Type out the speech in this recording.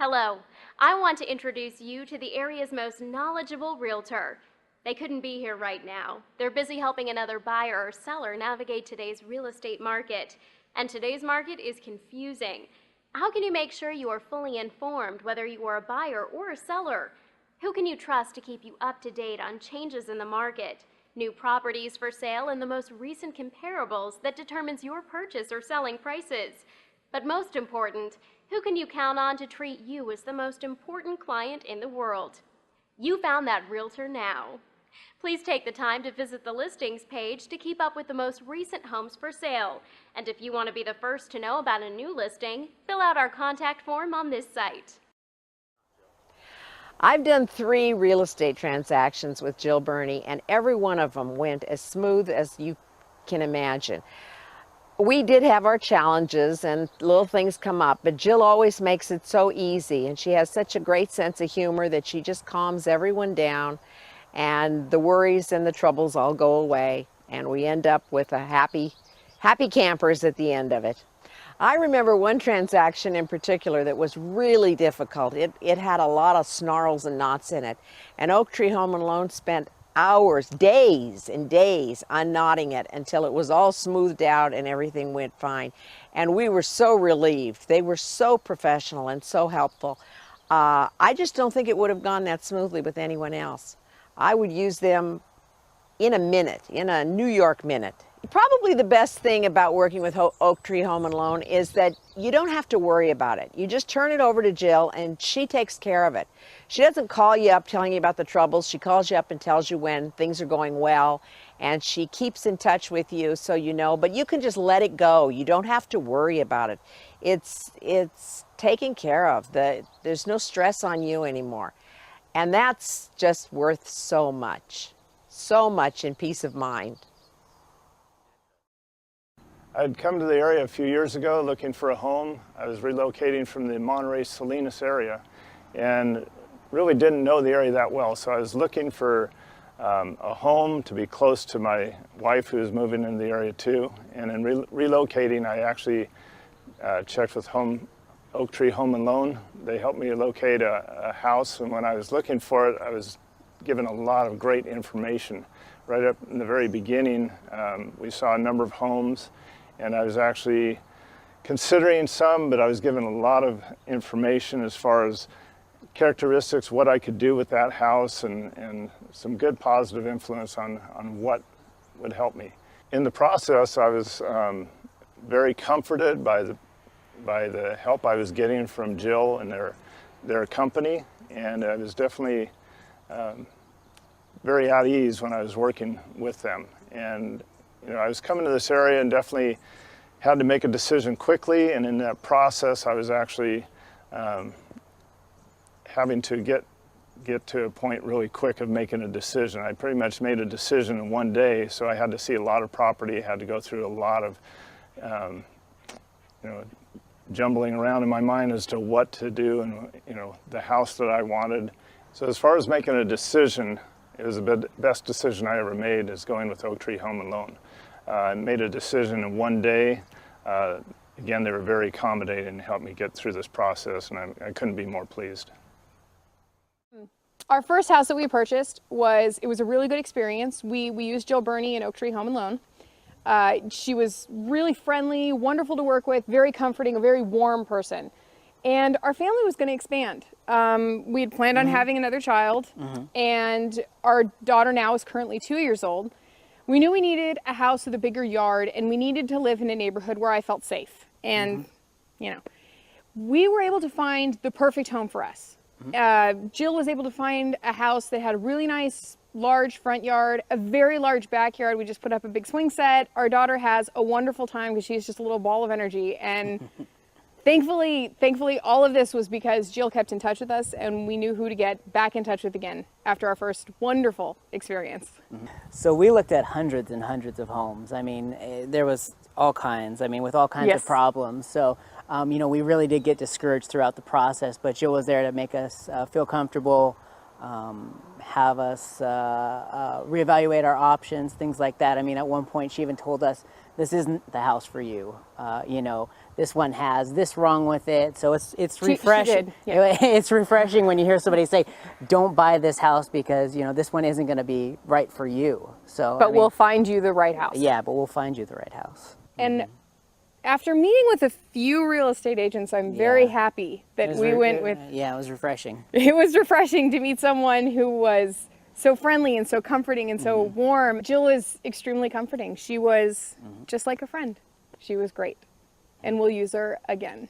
Hello, I want to introduce you to the area's most knowledgeable realtor. They couldn't be here right now. They're busy helping another buyer or seller navigate today's real estate market. And today's market is confusing. How can you make sure you are fully informed whether you are a buyer or a seller? Who can you trust to keep you up to date on changes in the market, new properties for sale, and the most recent comparables that determines your purchase or selling prices? But most important, who can you count on to treat you as the most important client in the world? You found that realtor now. Please take the time to visit the listings page to keep up with the most recent homes for sale. And if you want to be the first to know about a new listing, fill out our contact form on this site. I've done 3 real estate transactions with Jill Berni, and every one of them went as smooth as you can imagine. We did have our challenges and little things come up, but Jill always makes it so easy, and she has such a great sense of humor that she just calms everyone down, and the worries and the troubles all go away, and we end up with a happy campers at the end of it. I remember one transaction in particular that was really difficult. It had a lot of snarls and knots in it, and Oak Tree Home and Loan spent hours, days and days unknotting it until it was all smoothed out and everything went fine. And we were so relieved. They were so professional and so helpful. I just don't think it would have gone that smoothly with anyone else. I would use them in a minute, in a New York minute. Probably the best thing about working with Oak Tree Home and Loan is that you don't have to worry about it. You just turn it over to Jill and she takes care of it. She doesn't call you up telling you about the troubles. She calls you up and tells you when things are going well, and she keeps in touch with you so you know, but you can just let it go. You don't have to worry about it. It's taken care of. There's no stress on you anymore. And that's just worth so much in peace of mind. I'd come to the area a few years ago looking for a home. I was relocating from the Monterey Salinas area and really didn't know the area that well. So I was looking for a home to be close to my wife, who was moving into the area too. And in relocating, I actually checked with Oak Tree Home and Loan. They helped me locate a house, and when I was looking for it, I was given a lot of great information. Right up in the very beginning, we saw a number of homes, and I was actually considering some, but I was given a lot of information as far as characteristics, what I could do with that house, and some good positive influence on what would help me. In the process, I was very comforted by the help I was getting from Jill and their company, and I was definitely very at ease when I was working with them. And you know, I was coming to this area and definitely had to make a decision quickly, and in that process I was actually having to get to a point really quick of making a decision. I pretty much made a decision in one day, so I had to see a lot of property, had to go through a lot of jumbling around in my mind as to what to do and the house that I wanted. So as far as making a decision, it was the best decision I ever made, is going with Oak Tree Home and Loan. I made a decision in one day. Again, they were very accommodating and helped me get through this process, and I couldn't be more pleased. Our first house that we purchased was a really good experience. We used Jill Berni and Oak Tree Home and Loan. She was really friendly, wonderful to work with, very comforting, a very warm person. And our family was going to expand. We had planned on having another child, and our daughter now is currently 2 years old. We knew we needed a house with a bigger yard, and we needed to live in a neighborhood where I felt safe. And, we were able to find the perfect home for us. Jill was able to find a house that had a really nice, large front yard, a very large backyard. We just put up a big swing set. Our daughter has a wonderful time because she's just a little ball of energy. And Thankfully, all of this was because Jill kept in touch with us, and we knew who to get back in touch with again after our first wonderful experience. So we looked at hundreds and hundreds of homes. I mean, there was all kinds, with all kinds of problems. So, we really did get discouraged throughout the process, but Jill was there to make us feel comfortable, have us reevaluate our options, things like that. At one point she even told us this isn't the house for you. You know, this one has this wrong with it. So it's refreshing. She did, yeah. It's refreshing when you hear somebody say, don't buy this house because, you know, this one isn't going to be right for you. So, But we'll find you the right house. Yeah, but we'll find you the right house. And after meeting with a few real estate agents, I'm very happy that we went with. Yeah, it was refreshing. It was refreshing to meet someone who was so friendly and so comforting and so warm. Jill is extremely comforting. She was just like a friend. She was great. And we'll use her again.